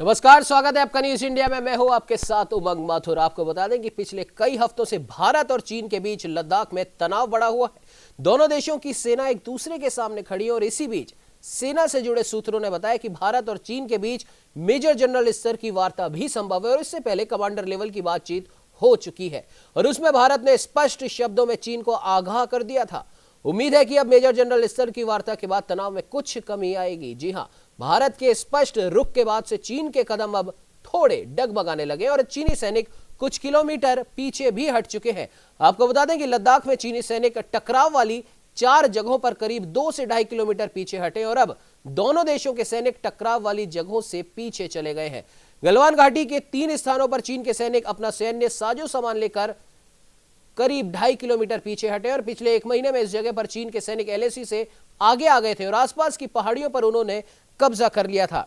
नमस्कार, स्वागत है आपका न्यूज इंडिया में। मैं हूं आपके साथ उमंग माथुर। आपको बता दें कि पिछले कई हफ्तों से भारत और चीन के बीच लद्दाख में तनाव बढ़ा हुआ है। दोनों देशों की सेना एक दूसरे के सामने खड़ी है और इसी बीच सेना से जुड़े सूत्रों ने बताया कि भारत और चीन के बीच मेजर जनरल स्तर की वार्ता भी संभव है और इससे पहले कमांडर लेवल की बातचीत हो चुकी है और उसमें भारत ने स्पष्ट शब्दों में चीन को आगाह कर दिया था। उम्मीद है कि अब मेजर जनरल स्तर की वार्ता के बाद तनाव में कुछ कमी आएगी। जी हां, भारत के स्पष्ट रुख के बाद से चीन के कदम अब थोड़े डगमगाने लगे और चीनी सैनिक कुछ किलोमीटर पीछे भी हट चुके हैं। आपको बता दें कि लद्दाख में चीनी सैनिक टकराव वाली 4 जगहों पर करीब 2 से 2.5 किलोमीटर पीछे हटे और अब दोनों देशों के सैनिक टकराव वाली जगहों से पीछे चले गए हैं। गलवान घाटी के 3 स्थानों पर चीन के सैनिक अपना सैन्य साजो सामान लेकर करीब 2.5 किलोमीटर पीछे हटे और पिछले 1 महीने में इस जगह पर चीन के सैनिक एलएसी से आगे आ गए थे और आसपास की पहाड़ियों पर उन्होंने कब्जा कर लिया था।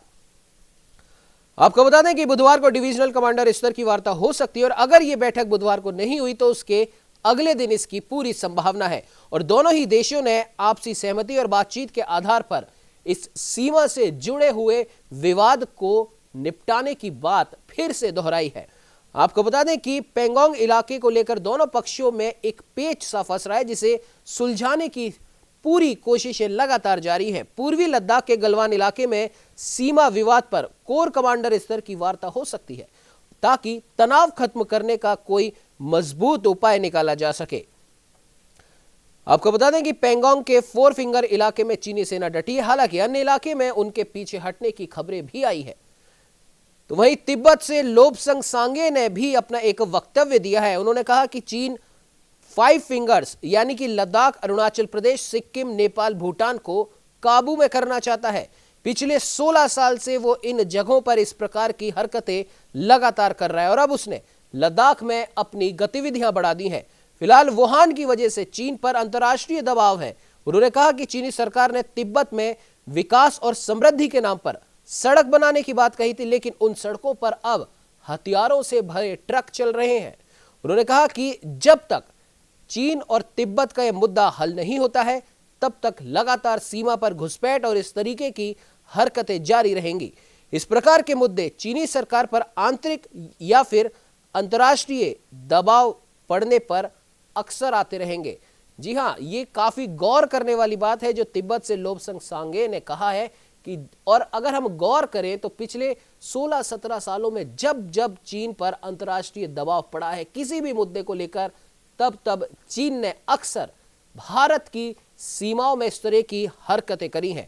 आपको बता दें कि बुधवार को डिवीजनल कमांडर स्तर की वार्ता हो सकती है और अगर यह बैठक बुधवार को नहीं हुई तो उसके अगले दिन इसकी पूरी संभावना है और दोनों ही देशों ने आपसी सहमति और बातचीत के आधार पर इस सीमा से जुड़े हुए विवाद को निपटाने की बात फिर से दोहराई है। आपको बता दें कि पेंगोंग इलाके को लेकर दोनों पक्षों में एक पेच सा फंस रहा है जिसे सुलझाने की पूरी कोशिशें लगातार जारी हैं। पूर्वी लद्दाख के गलवान इलाके में सीमा विवाद पर कोर कमांडर स्तर की वार्ता हो सकती है ताकि तनाव खत्म करने का कोई मजबूत उपाय निकाला जा सके। आपको बता दें कि पेंगोंग के 4 फिंगर इलाके में चीनी सेना डटी है, हालांकि अन्य इलाके में उनके पीछे हटने की खबरें भी आई है। तो वहीं तिब्बत से लोब्संग सांगे ने भी अपना एक वक्तव्य दिया है। उन्होंने कहा कि चीन 5 फिंगर्स यानी कि लद्दाख, अरुणाचल प्रदेश, सिक्किम, नेपाल, भूटान को काबू में करना चाहता है। पिछले 16 साल से वो इन जगहों पर इस प्रकार की हरकतें लगातार कर रहा है और अब उसने लद्दाख में अपनी गतिविधियां बढ़ा दी हैं। फिलहाल वुहान की वजह से चीन पर अंतर्राष्ट्रीय दबाव है। उन्होंने कहा कि चीनी सरकार ने तिब्बत में विकास और समृद्धि के नाम पर सड़क बनाने की बात कही थी, लेकिन उन सड़कों पर अब हथियारों से भरे ट्रक चल रहे हैं। उन्होंने कहा कि जब तक चीन और तिब्बत का यह मुद्दा हल नहीं होता है तब तक लगातार सीमा पर घुसपैठ और इस तरीके की हरकतें जारी रहेंगी। इस प्रकार के मुद्दे चीनी सरकार पर आंतरिक या फिर अंतर्राष्ट्रीय दबाव पड़ने पर अक्सर आते रहेंगे। जी हां, ये काफी गौर करने वाली बात है जो तिब्बत से लोब्संग सांगे ने कहा है कि और अगर हम गौर करें तो पिछले 16-17 सालों में जब जब चीन पर अंतर्राष्ट्रीय दबाव पड़ा है किसी भी मुद्दे को लेकर, तब तब चीन ने अक्सर भारत की सीमाओं में इस तरह की हरकतें करी हैं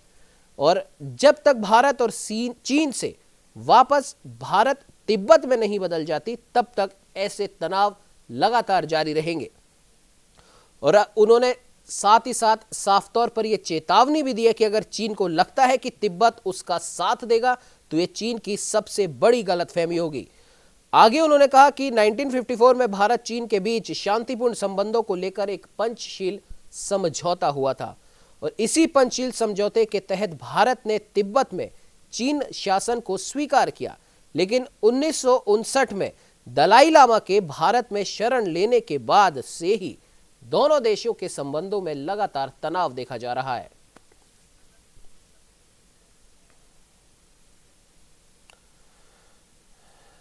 और जब तक भारत और चीन से वापस भारत तिब्बत में नहीं बदल जाती तब तक ऐसे तनाव लगातार जारी रहेंगे। और उन्होंने साथ ही साथ साफ तौर पर यह चेतावनी भी दी है कि अगर चीन को लगता है कि तिब्बत उसका साथ देगा तो यह चीन की सबसे बड़ी गलतफहमी होगी। आगे उन्होंने कहा कि 1954 में भारत चीन के बीच शांतिपूर्ण संबंधों को लेकर एक पंचशील समझौता हुआ था और इसी पंचशील समझौते के तहत भारत ने तिब्बत में चीन शासन को स्वीकार किया, लेकिन 1959 में दलाई लामा के भारत में शरण लेने के बाद से ही दोनों देशों के संबंधों में लगातार तनाव देखा जा रहा है।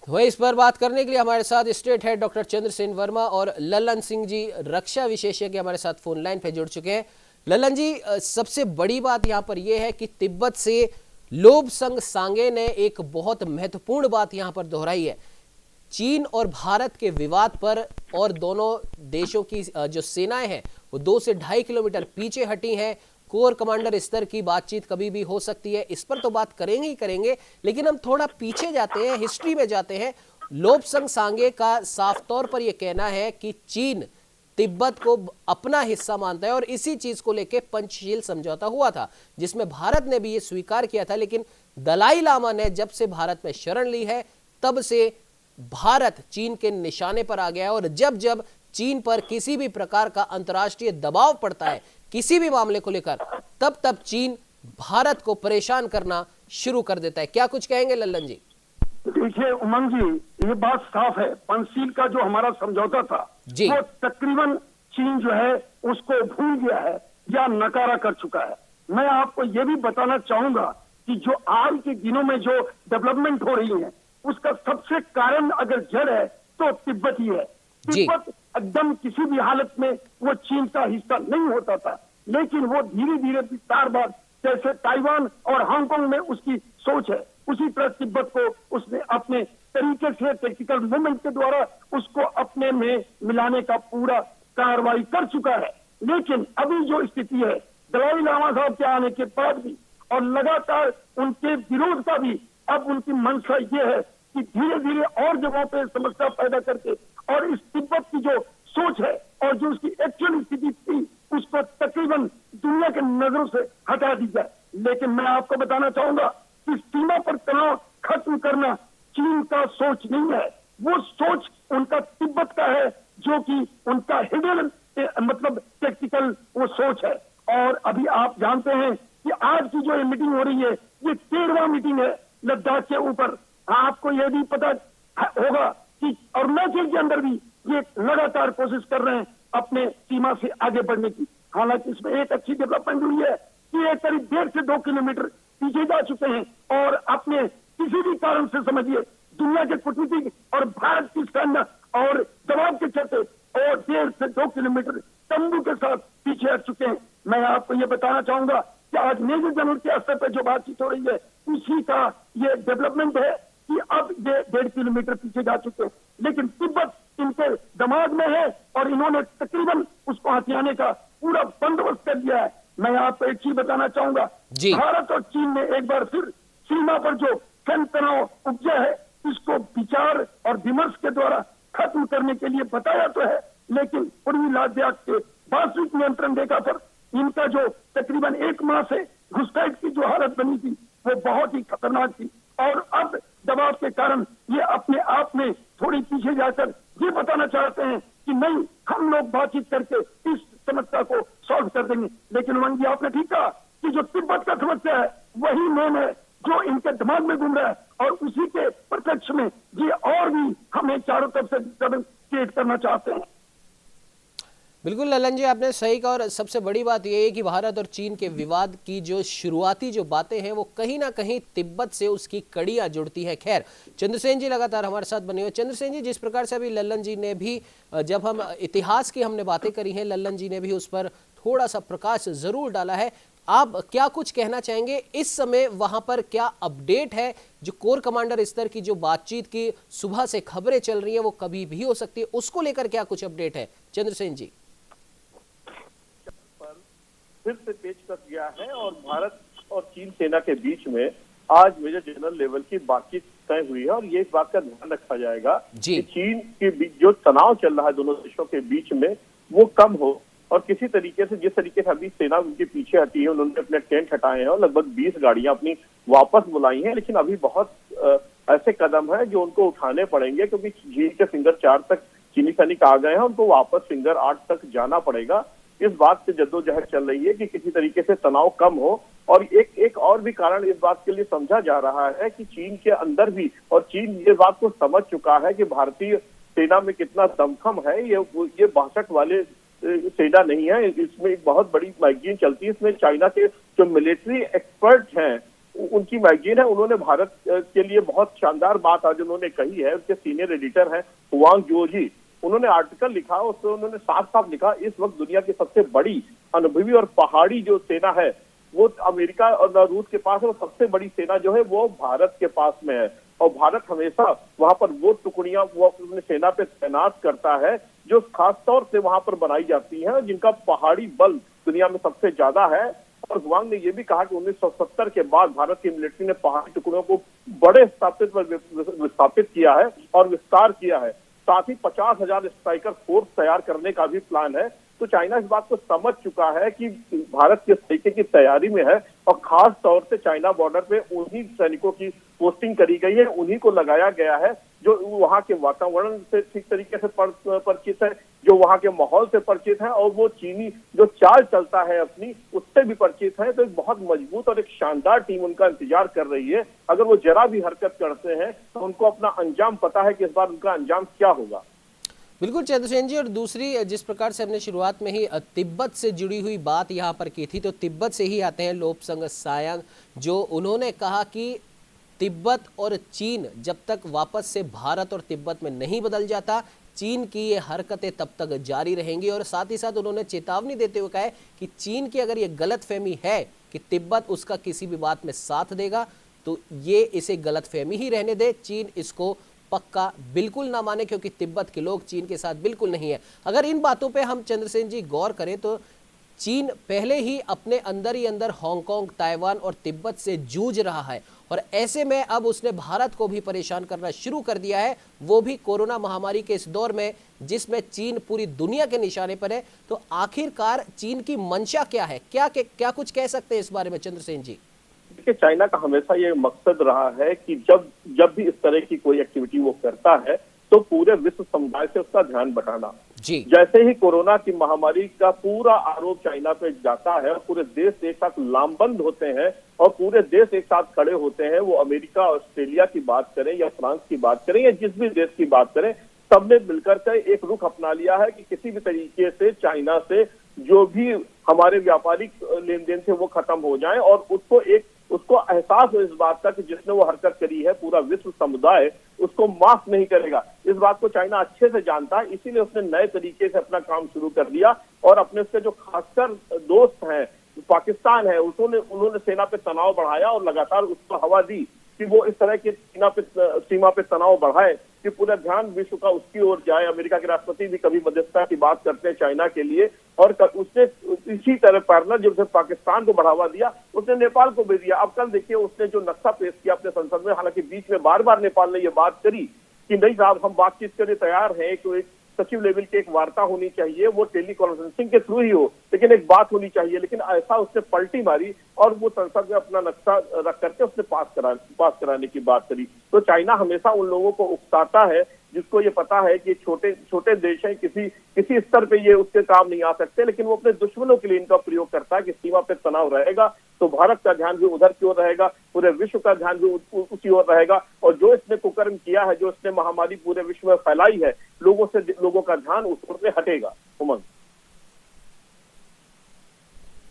वही इस पर बात करने के लिए हमारे साथ state head doctor Chandrasen Verma और ललन सिंह जी रक्षा विशेषज्ञ हमारे साथ फोन लाइन पे जुड़ चुके हैं। ललन जी, सबसे बड़ी बात यहां पर यह है कि तिब्बत से लोब्संग सांगे ने एक बहुत महत्वपूर्ण बात यहां पर दोहराई है। चीन और भारत के विवाद पर और दोनों देशों की जो सेनाएं हैं वो 2 से 2.5 किलोमीटर पीछे हटी हैं। कोर कमांडर स्तर की बातचीत कभी भी हो सकती है, इस पर तो बात करेंगे ही करेंगे, लेकिन हम थोड़ा पीछे जाते हैं, हिस्ट्री में जाते हैं। लोब्संग सांगे का साफ तौर पर यह कहना है कि चीन तिब्बत को अपना हिस्सा मानता है और इसी चीज को लेकर पंचशील समझौता हुआ था जिसमें भारत ने भी यह स्वीकार किया था, लेकिन दलाई लामा ने जब से भारत में शरण ली है तब से भारत चीन के निशाने पर आ गया है और जब जब चीन पर किसी भी प्रकार का अंतर्राष्ट्रीय दबाव पड़ता है किसी भी मामले को लेकर, तब तब चीन भारत को परेशान करना शुरू कर देता है। क्या कुछ कहेंगे लल्लन जी? देखिए उमंग जी, ये बात साफ है, पंचशील का जो हमारा समझौता था वो तकरीबन चीन जो है उसको भूल गया है या नकारा कर चुका है। मैं आपको ये भी बताना चाहूंगा कि जो आज के दिनों में जो डेवलपमेंट हो रही है उसका सबसे कारण अगर जड़ है तो तिब्बत ही है। तिब्बत एकदम किसी भी हालत में वो चीन का हिस्सा नहीं होता था, लेकिन वो धीरे धीरे विस्तार बाद जैसे ताइवान और हांगकांग में उसकी सोच है, उसी तरह तिब्बत को उसने अपने तरीके से टेक्निकल मूवमेंट के द्वारा उसको अपने में मिलाने का पूरा कार्रवाई कर चुका है। लेकिन अभी जो स्थिति है दलाई लामा साहब के आने के बाद भी और लगातार उनके विरोध का भी अब उनकी मंशा ये है कि धीरे धीरे और जगहों पे समस्या पैदा करके और इस तिब्बत की जो सोच है और जो उसकी एक्चुअल स्थिति थी उसको तकरीबन दुनिया के नजरों से हटा दी जाए। लेकिन मैं आपको बताना चाहूंगा कि सीमा पर तनाव खत्म करना चीन का सोच नहीं है, वो सोच उनका तिब्बत का है, जो कि उनका हिडन मतलब टेक्निकल वो सोच है। और अभी आप जानते हैं कि आज की जो मीटिंग हो रही है ये 13वां मीटिंग है लद्दाख के ऊपर। आपको यह भी पता होगा कि अरुणाचल के अंदर भी ये लगातार कोशिश कर रहे हैं अपने सीमा से आगे बढ़ने की। हालांकि इसमें एक अच्छी डेवलपमेंट हुई है कि ये करीब 1.5 से 2 किलोमीटर पीछे जा चुके हैं और अपने किसी भी कारण से समझिए दुनिया के कूटनीतिक और भारत की सैन्य और दबाव के चलते और 1.5 से 2 किलोमीटर तंबू के साथ पीछे हट चुके हैं। मैं आपको ये बताना चाहूंगा कि आज मेजर जनरल के स्तर पर जो बातचीत हो रही है उसी का ये डेवलपमेंट है कि अब ये 1.5 किलोमीटर पीछे जा चुके हैं, लेकिन तिब्बत इनके दिमाग में है और इन्होंने तकरीबन उसको हथियाने का पूरा बंदोबस्त कर दिया है। मैं आपको एक चीज बताना चाहूंगा, भारत और चीन ने एक बार फिर सीमा पर जो सैन्य तनाव उपजा है इसको विचार और विमर्श के द्वारा खत्म करने के लिए बताया तो है, लेकिन पूर्वी लद्दाख के वास्तविक नियंत्रण रेखा पर इनका जो तकरीबन 1 माह से घुसपैठ की जो हालत बनी थी वो बहुत ही खतरनाक थी और अब दबाव के कारण ये अपने आप में थोड़ी पीछे जाकर ये बताना चाहते हैं कि नहीं हम लोग बातचीत करके इस समस्या को सॉल्व कर देंगे। लेकिन उमंग जी आपने ठीक कहा कि जो तिब्बत का समस्या है वही मेन है जो इनके दिमाग में घूम रहा है और उसी के प्रत्यक्ष में ये और भी हमें चारों तरफ से क्रिएट करना चाहते हैं। बिल्कुल ललन जी आपने सही कहा और सबसे बड़ी बात यह है कि भारत और चीन के विवाद की जो शुरुआती जो बातें हैं वो कहीं ना कहीं तिब्बत से उसकी कड़ियां जुड़ती है। खैर चंद्रसेन जी लगातार हमारे साथ बने हुए। चंद्रसेन जी जिस प्रकार से अभी ललन जी ने भी जब हम इतिहास की हमने बातें करी हैं ललन जी ने भी उस पर थोड़ा सा प्रकाश जरूर डाला है। आप क्या कुछ कहना चाहेंगे इस समय वहां पर क्या अपडेट है? जो कोर कमांडर स्तर की जो बातचीत की सुबह से खबरें चल रही है वो कभी भी हो सकती है, उसको लेकर क्या कुछ अपडेट है चंद्रसेन जी? फिर से पेश कर गया है और भारत और चीन सेना के बीच में आज मेजर जनरल लेवल की बातचीत तय हुई है और ये इस बात का ध्यान रखा जाएगा कि चीन के बीच जो तनाव चल रहा है दोनों देशों के बीच में वो कम हो और किसी तरीके से जिस तरीके से अभी सेना उनके पीछे हटी है, उन्होंने अपने टेंट हटाए हैं और लगभग 20 गाड़ियां अपनी वापस बुलाई हैं, लेकिन अभी बहुत ऐसे कदम है जो उनको उठाने पड़ेंगे क्योंकि झील के फिंगर 4 तक चीनी सैनिक आ गए हैं, उनको वापस फिंगर 8 तक जाना पड़ेगा। इस बात से जद्दोजहद चल रही है कि किसी तरीके से तनाव कम हो और एक और भी कारण इस बात के लिए समझा जा रहा है कि चीन के अंदर भी और चीन ये बात को समझ चुका है कि भारतीय सेना में कितना दमखम है। ये 62 वाले सेना नहीं है, इसमें एक बहुत बड़ी मैगजीन चलती है, इसमें चाइना के जो मिलिट्री एक्सपर्ट हैं उनकी मैगजीन है, उन्होंने भारत के लिए बहुत शानदार बात आज उन्होंने कही है। उनके सीनियर एडिटर हैं हुआंग जोजी, उन्होंने आर्टिकल लिखा, उसमें उन्होंने साफ साफ लिखा इस वक्त दुनिया की सबसे बड़ी अनुभवी और पहाड़ी जो सेना है वो अमेरिका और रूस के पास है, वो सबसे बड़ी सेना जो है वो भारत के पास में है और भारत हमेशा वहां पर वो टुकड़ियां वो अपनी सेना पे तैनात करता है जो खास तौर से वहां पर बनाई जाती हैं जिनका पहाड़ी बल दुनिया में सबसे ज्यादा है। और हुआंग ने यह भी कहा कि 1970 के बाद भारत की मिलिट्री ने पहाड़ी टुकड़ियों को बड़े विस्थापित किया है और विस्तार किया है, साथ ही 50,000 स्ट्राइकर फोर्स तैयार करने का भी प्लान है। तो चाइना इस बात को समझ चुका है कि भारत किस तरीके की तैयारी में है और खास तौर से चाइना बॉर्डर पे उन्हीं सैनिकों की पोस्टिंग करी गई है, उन्हीं को लगाया गया है जो वहां के वातावरण से ठीक तरीके से परिचित है, जो वहां के माहौल से परिचित है और वो चीनी जो चाल चलता है अपनी उससे भी परिचित है। तो एक बहुत मजबूत और एक शानदार टीम उनका इंतजार कर रही है। अगर वो जरा भी हरकत करते हैं तो उनको अपना अंजाम पता है कि इस बार उनका अंजाम क्या होगा। बिल्कुल चंद्रसेन जी, और दूसरी जिस प्रकार से हमने शुरुआत में ही तिब्बत से जुड़ी हुई बात यहाँ पर की थी, तो तिब्बत से ही आते हैं लोपसंग सायांग, जो उन्होंने कहा कि तिब्बत और चीन जब तक वापस से भारत और तिब्बत में नहीं बदल जाता, चीन की ये हरकतें तब तक जारी रहेंगी। और साथ ही साथ उन्होंने चेतावनी देते हुए कहा है कि चीन की अगर ये गलतफहमी है कि तिब्बत उसका किसी भी बात में साथ देगा, तो ये इसे गलतफहमी ही रहने दे, चीन इसको पक्का बिल्कुल ना माने, क्योंकि तिब्बत के लोग चीन के साथ बिल्कुल नहीं है। अगर इन बातों पे हम चंद्रसेन जी गौर करें तो चीन पहले ही अपने अंदर ही अंदर हांगकांग, ताइवान और तिब्बत से जूझ रहा है, और ऐसे में अब उसने भारत को भी परेशान करना शुरू कर दिया है, वो भी कोरोना महामारी के इस दौर में जिसमें चीन पूरी दुनिया के निशाने पर है। तो आखिरकार चीन की मंशा क्या है, क्या कुछ कह सकते हैं इस बारे में चंद्रसेन जी? देखिए, चाइना का हमेशा ये मकसद रहा है कि जब भी इस तरह की कोई एक्टिविटी वो करता है तो पूरे विश्व समुदाय से उसका ध्यान बटाना। जी। जैसे ही कोरोना की महामारी का पूरा आरोप चाइना पे जाता है और पूरे देश एक साथ लामबंद होते हैं और पूरे देश एक साथ खड़े होते हैं, वो अमेरिका, ऑस्ट्रेलिया की बात करें या फ्रांस की बात करें या जिस भी देश की बात करें, सबने मिलकर के एक रुख अपना लिया है कि किसी भी तरीके से चाइना से जो भी हमारे व्यापारिक लेन देन थे वो खत्म हो जाए, और उसको एहसास हो इस बात का कि जिसने वो हरकत करी है पूरा विश्व समुदाय उसको माफ नहीं करेगा। इस बात को चाइना अच्छे से जानता है, इसीलिए उसने नए तरीके से अपना काम शुरू कर दिया और अपने उसके जो खासकर दोस्त हैं पाकिस्तान है उन्होंने सेना पे तनाव बढ़ाया और लगातार उसको हवा दी कि वो इस तरह की सीमा पे तनाव बढ़ाए कि पूरा ध्यान विश्व का उसकी ओर जाए। अमेरिका के राष्ट्रपति भी कभी मध्यस्थता की बात करते हैं चाइना के लिए, और उसने इसी तरह पैरेलल जब पाकिस्तान को बढ़ावा दिया उसने नेपाल को भी दिया। अब कल देखिए उसने जो नक्शा पेश किया अपने संसद में, हालांकि बीच में बार बार नेपाल ने यह बात करी कि नहीं साहब हम बातचीत करने तैयार हैं, तो एक सचिव लेवल की एक वार्ता होनी चाहिए, वो टेली कॉन्फ्रेंसिंग के थ्रू ही हो, लेकिन एक बात होनी चाहिए। लेकिन ऐसा उसने पलटी मारी और वो संसद में अपना नक्शा रख करके उसने पास कराने की बात करी। तो चाइना हमेशा उन लोगों को उकसाता है जिसको ये पता है कि छोटे छोटे देश हैं, किसी स्तर पे ये उसके काम नहीं आ सकते, लेकिन वो अपने दुश्मनों के लिए इनका प्रयोग करता है कि सीमा पे तनाव रहेगा तो भारत का ध्यान भी उधर की ओर रहेगा, पूरे विश्व का ध्यान भी उसी ओर रहेगा। और जो इसने कुकर्म किया है, जो इसने महामारी पूरे विश्व में फैलाई है, लोगों का ध्यान उस ओर से हटेगा। उमंग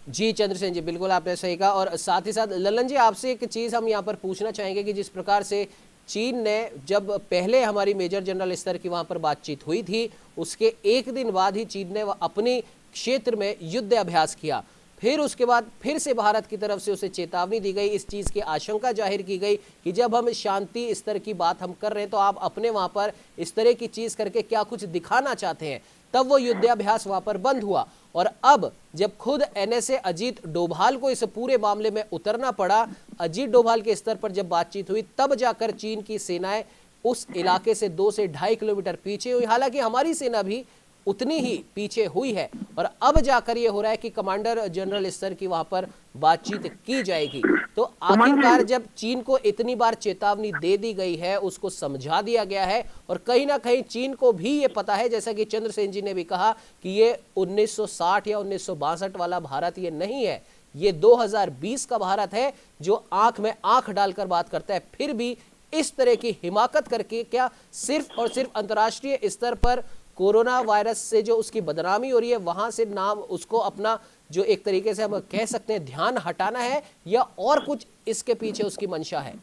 जी चंद्रसेन जी, बिल्कुल आपने सही कहा। और साथ ही साथ ललन जी, आपसे एक चीज हम यहाँ पर पूछना चाहेंगे कि जिस प्रकार से चीन ने जब पहले हमारी मेजर जनरल स्तर की वहां पर बातचीत हुई थी, उसके एक दिन बाद ही चीन ने अपने क्षेत्र में युद्ध अभ्यास किया, फिर उसके बाद फिर से भारत की तरफ से उसे चेतावनी दी गई, इस चीज़ की आशंका जाहिर की गई कि जब हम शांति स्तर की बात हम कर रहे हैं तो आप अपने वहां पर इस तरह की चीज़ करके क्या कुछ दिखाना चाहते हैं। तब वो युद्धाभ्यास वहां पर बंद हुआ, और अब जब खुद NSA अजीत डोभाल को इस पूरे मामले में उतरना पड़ा, अजीत डोभाल के स्तर पर जब बातचीत हुई, तब जाकर चीन की सेनाएं उस इलाके से 2 से 2.5 किलोमीटर पीछे हुई। हालांकि हमारी सेना भी उतनी ही पीछे हुई है, और अब जाकर ये हो रहा है कि कमांडर जनरल स्तर की वहां पर बातचीत की जाएगी। तो आखिरकार जब चीन को इतनी बार चेतावनी दे दी गई है, उसको समझा दिया गया है, और कहीं ना कहीं चीन को भी ये पता है, जैसा कि चंद्रसेन जी ने भी कहा कि ये 1960 या 1962 वाला भारत ये नहीं है, ये 2020 का भारत है जो आंख में आंख डालकर बात करता है। फिर भी इस तरह की हिमाकत करके क्या सिर्फ और सिर्फ अंतर्राष्ट्रीय स्तर पर कोरोना वायरस से जो उसकी बदनामी हो रही है, वहां से नाम उसको अपना जो एक तरीके से हम कह सकते हैं ध्यान हटाना है, या और कुछ इसके पीछे उसकी मंशा है?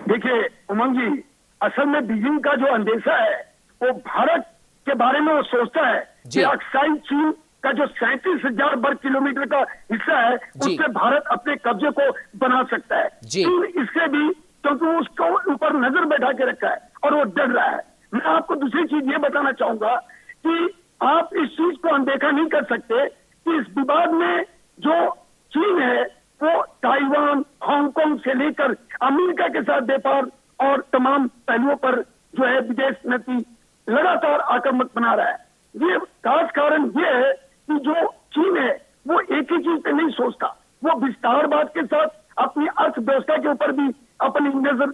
देखिए उमंग जी, असल में बीजिंग का जो अंदेशा है वो भारत के बारे में वो सोचता है कि अक्साई चीन का जो 37,000 वर्ग किलोमीटर का हिस्सा है उससे भारत अपने कब्जे को बना सकता है। चीन इससे भी, क्योंकि उसको ऊपर नजर बैठा के रखा है और वो डर रहा है। मैं आपको दूसरी चीज ये बताना चाहूंगा कि आप इस चीज को अनदेखा नहीं कर सकते कि इस विवाद में जो चीन है वो ताइवान, हांगकांग से लेकर अमेरिका के साथ व्यापार और तमाम पहलुओं पर जो है विदेश नीति लगातार आक्रामक बना रहा है। ये खास कारण ये है कि जो चीन है वो एक ही चीज पे नहीं सोचता, वो विस्तारवाद के साथ अपनी अर्थव्यवस्था के ऊपर भी अपनी नजर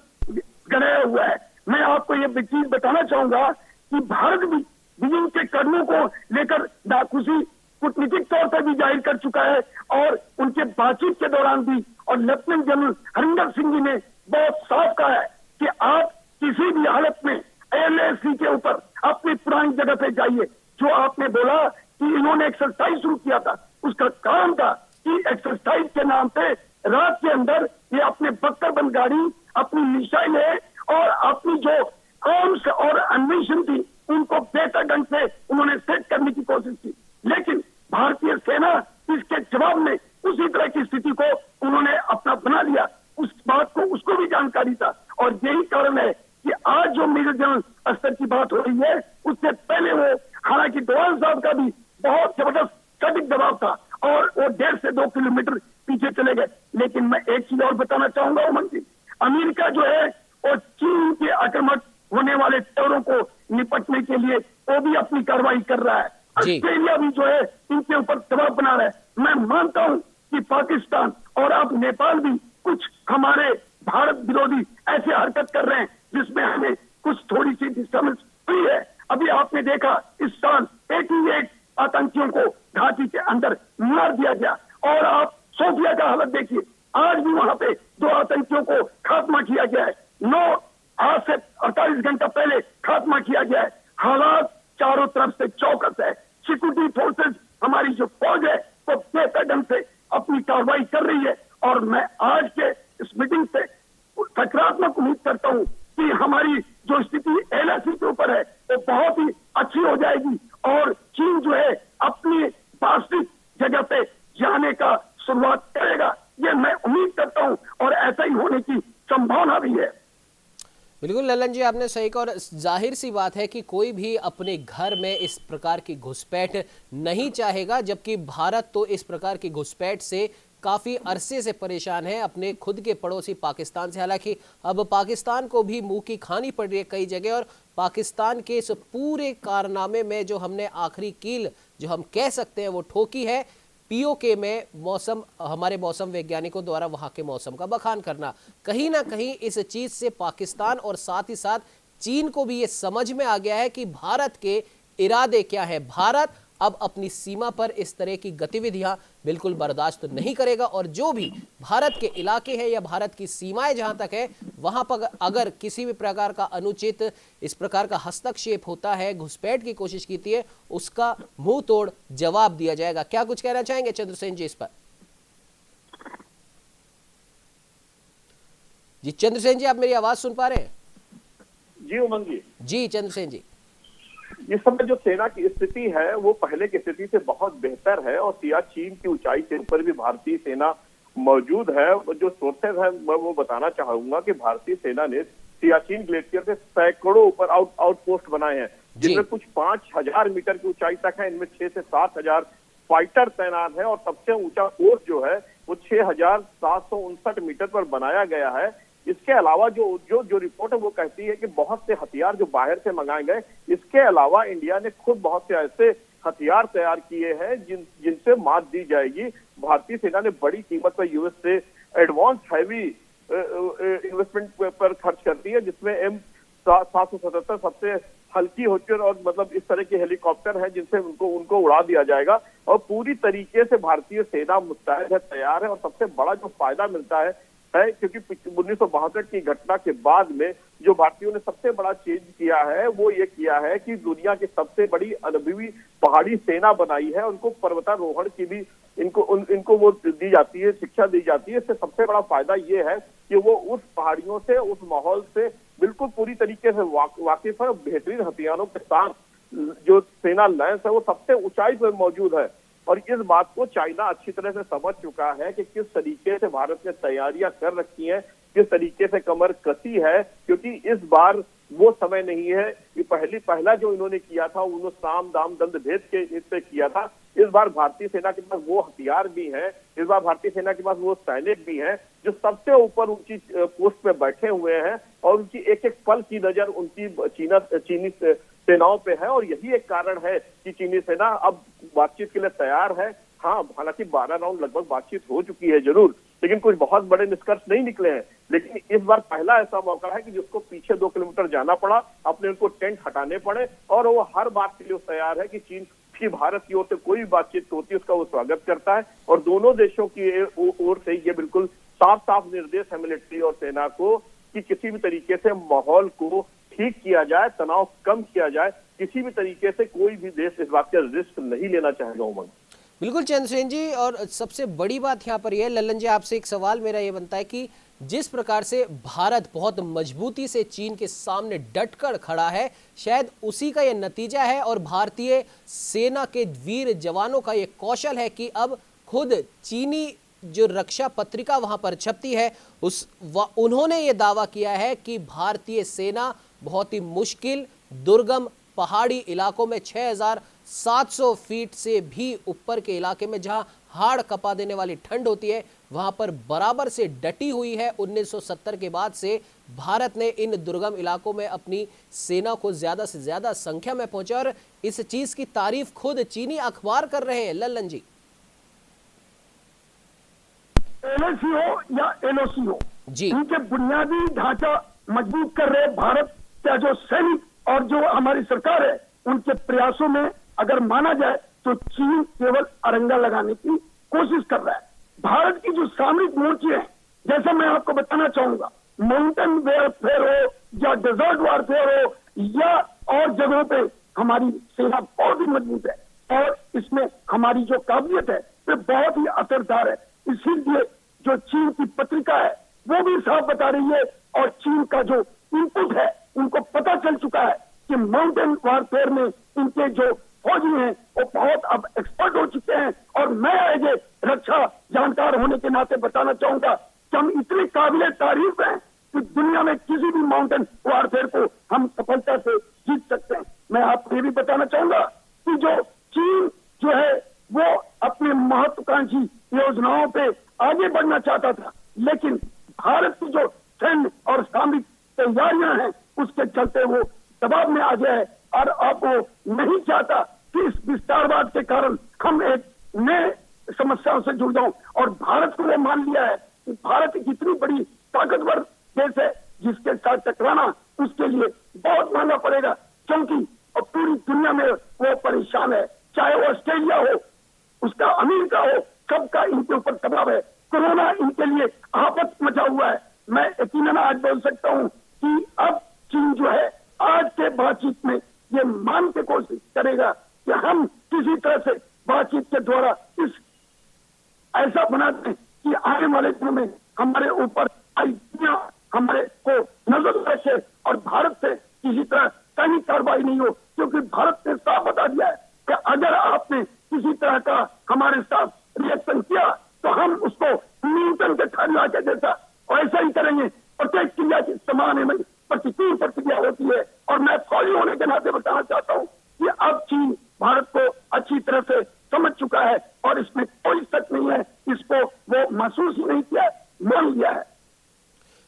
गड़ाया हुआ है। मैं आपको ये चीज बताना चाहूंगा कि भारत भी बीजिंग के कदमों को लेकर खुशी कूटनीतिक तौर पर भी जाहिर कर चुका है, और उनके बातचीत के दौरान भी, और लेफ्टिनेंट जनरल हरिंदर सिंह जी ने बहुत साफ कहा है कि आप किसी भी हालत में LAC के ऊपर अपनी पुरानी जगह पे बताइए, जो आपने बोला कि इन्होंने एक्सरसाइज शुरू किया था, उसका काम था कि एक्सरसाइज के नाम पे रात के अंदर ये अपने बख्तरबंद गाड़ी, अपनी मिसाइलें और अपनी जो आर्म्स और अन्वेषण थी उनको बेहतर ढंग से उन्होंने सेट करने की कोशिश की। लेकिन भारतीय सेना इसके जवाब में उसी तरह की स्थिति को उन्होंने अपना बना लिया। उस बात को उसको भी जानकारी था और यही कारण है कि आज जो मेजर जनरल स्तर की बात हो रही है, उससे पहले वो, हालांकि डोवाल साहब का भी बहुत जबरदस्त सटीक दबाव था और वो 1.5 से 2 किलोमीटर पीछे चले गए। लेकिन मैं एक चीज और बताना चाहूंगा उमंग जी, अमेरिका जो है वो चीन के आक्रामक होने वाले टरों को निपटने के लिए वो भी अपनी कार्रवाई कर रहा है। ऑस्ट्रेलिया भी जो है इनके ऊपर दबाव बना रहा है। मैं मानता हूं कि पाकिस्तान और अब नेपाल भी कुछ हमारे भारत विरोधी ऐसे हरकत कर रहे हैं जिसमें हमें कुछ थोड़ी सी डिस्टर्बेंस हुई है। अभी आपने देखा इस साल एक आतंकियों को घाटी के अंदर मार दिया गया और आप सोफिया का हालत देखिए, आज भी वहां पे 2 आतंकियों को खात्मा किया गया है। आज से 48 घंटा पहले खात्मा किया गया है। हालात चारों तरफ से चौकस है। सिक्योरिटी फोर्सेस, हमारी जो फौज है वो बेहतर ढंग से अपनी कार्रवाई कर रही है और मैं आज के इस मीटिंग से सकारात्मक उम्मीद करता हूं कि हमारी जो स्थिति एलएसी के ऊपर है वो बहुत ही अच्छी हो जाएगी और चीन जो है अपनी वास्तविक जगह पे जाने का शुरुआत करेगा, ये मैं उम्मीद करता हूं और ऐसा ही होने की संभावना भी है। बिल्कुल ललन जी, आपने सही कहा और जाहिर सी बात है कि कोई भी अपने घर में इस प्रकार की घुसपैठ नहीं चाहेगा, जबकि भारत तो इस प्रकार की घुसपैठ से काफ़ी अरसे से परेशान है अपने खुद के पड़ोसी पाकिस्तान से। हालांकि अब पाकिस्तान को भी मुंह की खानी पड़ रही है कई जगह और पाकिस्तान के इस पूरे कारनामे में जो हमने आखिरी कील जो हम कह सकते हैं वो ठोकी है पीओके में मौसम, हमारे मौसम वैज्ञानिकों द्वारा वहां के मौसम का बखान करना। कहीं ना कहीं इस चीज से पाकिस्तान और साथ ही साथ चीन को भी ये समझ में आ गया है कि भारत के इरादे क्या है। भारत अब अपनी सीमा पर इस तरह की गतिविधियां बिल्कुल बर्दाश्त नहीं करेगा और जो भी भारत के इलाके हैं या भारत की सीमाएं जहां तक है वहां पर अगर किसी भी प्रकार का अनुचित इस प्रकार का हस्तक्षेप होता है, घुसपैठ की कोशिश की है, उसका मुंह तोड़ जवाब दिया जाएगा। क्या कुछ कहना चाहेंगे चंद्रसेन जी इस पर? जी चंद्रसेन जी, आप मेरी आवाज सुन पा रहे हैं? जी उमंग जी। जी चंद्रसेन जी, इस समय जो सेना की स्थिति है वो पहले की स्थिति से बहुत बेहतर है और सियाचिन की ऊंचाई के ऊपर भी भारतीय सेना मौजूद है। जो सोर्सेज है मैं वो बताना चाहूंगा कि भारतीय सेना ने सियाचिन ग्लेशियर से सैकड़ों ऊपर आउटपोस्ट बनाए हैं, जिनमें कुछ 5000 मीटर की ऊंचाई तक है। इनमें 6 से 7000 फाइटर तैनात है और सबसे ऊंचा पोस्ट जो है वो 6759 मीटर पर बनाया गया है। इसके अलावा जो रिपोर्ट है वो कहती है कि बहुत से हथियार जो बाहर से मंगाए गए, इसके अलावा इंडिया ने खुद बहुत से ऐसे हथियार तैयार किए हैं जिनसे मात दी जाएगी। भारतीय सेना ने बड़ी कीमत पर यूएस से एडवांस हैवी इन्वेस्टमेंट पर खर्च करती है, जिसमें M777 सबसे हल्की होकर और मतलब इस तरह के हेलीकॉप्टर हैं जिनसे उनको उड़ा दिया जाएगा और पूरी तरीके से भारतीय सेना मुस्तैद है, तैयार है। और सबसे बड़ा जो फायदा मिलता है क्योंकि 1962 की घटना के बाद में जो भारतीयों ने सबसे बड़ा चेंज किया है वो ये किया है कि दुनिया की सबसे बड़ी अनुभवी पहाड़ी सेना बनाई है। उनको पर्वतारोहण की भी इनको वो दी जाती है, शिक्षा दी जाती है। इससे सबसे बड़ा फायदा ये है कि वो उस पहाड़ियों से, उस माहौल से बिल्कुल पूरी तरीके से वाकिफ है। बेहतरीन हथियारों के साथ जो सेना लैंस है वो सबसे ऊंचाई पर मौजूद है और इस बात को चाइना अच्छी तरह से समझ चुका है कि किस तरीके से भारत ने तैयारियां कर रखी हैं, किस तरीके से कमर कसी है। क्योंकि इस बार वो समय नहीं है कि पहला जो इन्होंने किया था उन्होंने साम दाम दंड भेद के इससे किया था। इस बार भारतीय सेना के पास वो हथियार भी हैं, इस बार भारतीय सेना के पास वो सैनिक भी हैं जो सबसे ऊपर ऊंची पोस्ट पे बैठे हुए हैं और उनकी एक एक पल की नजर उनकी चीनी सेनाओं पे है। और यही एक कारण है कि चीनी सेना अब बातचीत के लिए तैयार है। हाँ, हालांकि 12 राउंड लगभग बातचीत हो चुकी है जरूर, लेकिन कुछ बहुत बड़े निष्कर्ष नहीं निकले हैं। लेकिन इस बार पहला ऐसा मौका है कि जिसको पीछे 2 किलोमीटर जाना पड़ा, अपने उनको टेंट हटाने पड़े और वो हर बात के लिए तैयार है कि चीन की भारत की ओर से कोई भी बातचीत होती है उसका वो स्वागत करता है। और दोनों देशों की ओर से ये बिल्कुल साफ साफ निर्देश है मिलिट्री और सेना को कि किसी भी तरीके से माहौल को ठीक किया जाए, तनाव कम किया जाए। किसी भी तरीके से कोई भी देश इस बात का रिस्क नहीं लेना चाहेगा उमंग। बिल्कुल चंद्रसेन जी, और सबसे बड़ी बात यहाँ पर यह, लल्लन जी आपसे एक सवाल मेरा ये बनता है कि जिस प्रकार से भारत बहुत मजबूती से चीन के सामने डटकर खड़ा है, शायद उसी का यह नतीजा है और भारतीय सेना के वीर जवानों का यह कौशल है कि अब खुद चीनी जो रक्षा पत्रिका वहां पर छपती है उन्होंने ये दावा किया है कि भारतीय सेना बहुत ही मुश्किल दुर्गम पहाड़ी इलाकों में 6700 फीट से भी ऊपर के इलाके में जहां हाड़ कपा देने वाली ठंड होती है, वहां पर बराबर से डटी हुई है। 1970 के बाद से भारत ने इन दुर्गम इलाकों में अपनी सेना को ज्यादा से ज्यादा संख्या में पहुंचा और इस चीज की तारीफ खुद चीनी अखबार कर रहे हैं। लल्लन जी, LAC हो या LOC हो जी, इनके बुनियादी ढांचा मजबूत कर रहे भारत का जो सैनिक और जो हमारी सरकार है, उनके प्रयासों में अगर माना जाए तो चीन केवल अरंगा लगाने की कोशिश कर रहा है। भारत की जो सामरिक मोर्चे हैं, जैसा मैं आपको बताना चाहूंगा, माउंटेन वेयरफेयर हो या डेजर्ट वारफेयर हो या और जगहों पे हमारी सेना बहुत ही मजबूत है और इसमें हमारी जो काबिलियत है वो बहुत ही असरदार है। इसीलिए जो चीन की पत्रिका है वो भी साफ बता रही है और चीन का जो इनपुट है उनको पता चल चुका है कि माउंटेन वारफेयर में इनके जो फौजी हैं वो बहुत अब एक्सपर्ट हो चुके हैं। और मैं एज ए रक्षा जानकार होने के नाते बताना चाहूंगा कि हम इतने काबिल तारीफ हैं कि दुनिया में किसी भी माउंटेन वारफेयर को हम सफलता से जीत सकते हैं। मैं आपको ये भी बताना चाहूंगा कि जो चीन जो है वो अपने महत्वाकांक्षी योजनाओं पे आगे बढ़ना चाहता था, लेकिन भारत की जो सैन्य और सामरिक तैयारियां हैं उसके चलते वो दबाव में आ गया है और अब वो नहीं चाहता कि इस विस्तारवाद के कारण हम एक नए समस्याओं से जुड़ जाऊं। और भारत को वो मान लिया है कि भारत एक इतनी बड़ी ताकतवर देश है जिसके साथ टकराना उसके लिए बहुत महंगा पड़ेगा, क्योंकि पूरी दुनिया में वो परेशान है, चाहे वो ऑस्ट्रेलिया हो, उसका अमेरिका हो, सबका इनके ऊपर दबाव है। कोरोना इनके लिए आफत मचा हुआ है। मैं यकीनन आज बोल सकता हूं कि अब चीन जो है आज के बातचीत में ये मान के कोशिश करेगा कि हम किसी तरह से बातचीत के द्वारा इस ऐसा बना दें कि आने वाले दिनों में हमारे ऊपर हमारे को नजर रखे और भारत से किसी तरह सैनिक कार्रवाई नहीं हो, क्योंकि भारत ने साफ बता दिया है कि अगर आपने किसी तरह का हमारे साथ रिएक्शन किया तो हम उसको न्यूटन के खरला के जैसा ऐसा ही करेंगे। प्रत्येक क्रिया की समान में प्रतिकूल प्रतिक्रिया होती है और मैं फौजी होने के नाते बताना चाहता हूँ कि अब चीन भारत को अच्छी तरह से समझ चुका है और इसमें कोई शक नहीं है, इसको वो महसूस ही नहीं किया, मान लिया है।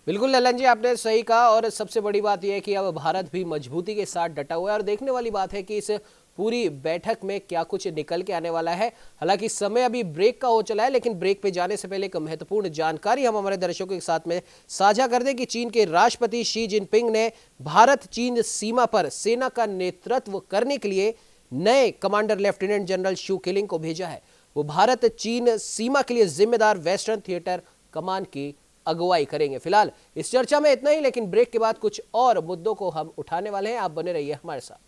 बिल्कुल लल्लन जी, आपने सही कहा और सबसे बड़ी बात यह है कि अब भारत भी मजबूती के साथ डटा हुआ है और देखने वाली बात है कि इस पूरी बैठक में क्या कुछ निकल के आने वाला है। हालांकि समय अभी ब्रेक का हो चला है, लेकिन ब्रेक पे जाने से पहले एक महत्वपूर्ण जानकारी हम हमारे दर्शकों के साथ में साझा कर दें कि चीन के राष्ट्रपति शी जिनपिंग ने भारत चीन सीमा पर सेना का नेतृत्व करने के लिए नए कमांडर लेफ्टिनेंट जनरल शू किलिंग को भेजा है। वो भारत चीन सीमा के लिए जिम्मेदार वेस्टर्न थिएटर कमान की अगुवाई करेंगे। फिलहाल इस चर्चा में इतना ही, लेकिन ब्रेक के बाद कुछ और मुद्दों को हम उठाने वाले हैं। आप बने रहिए हमारे साथ।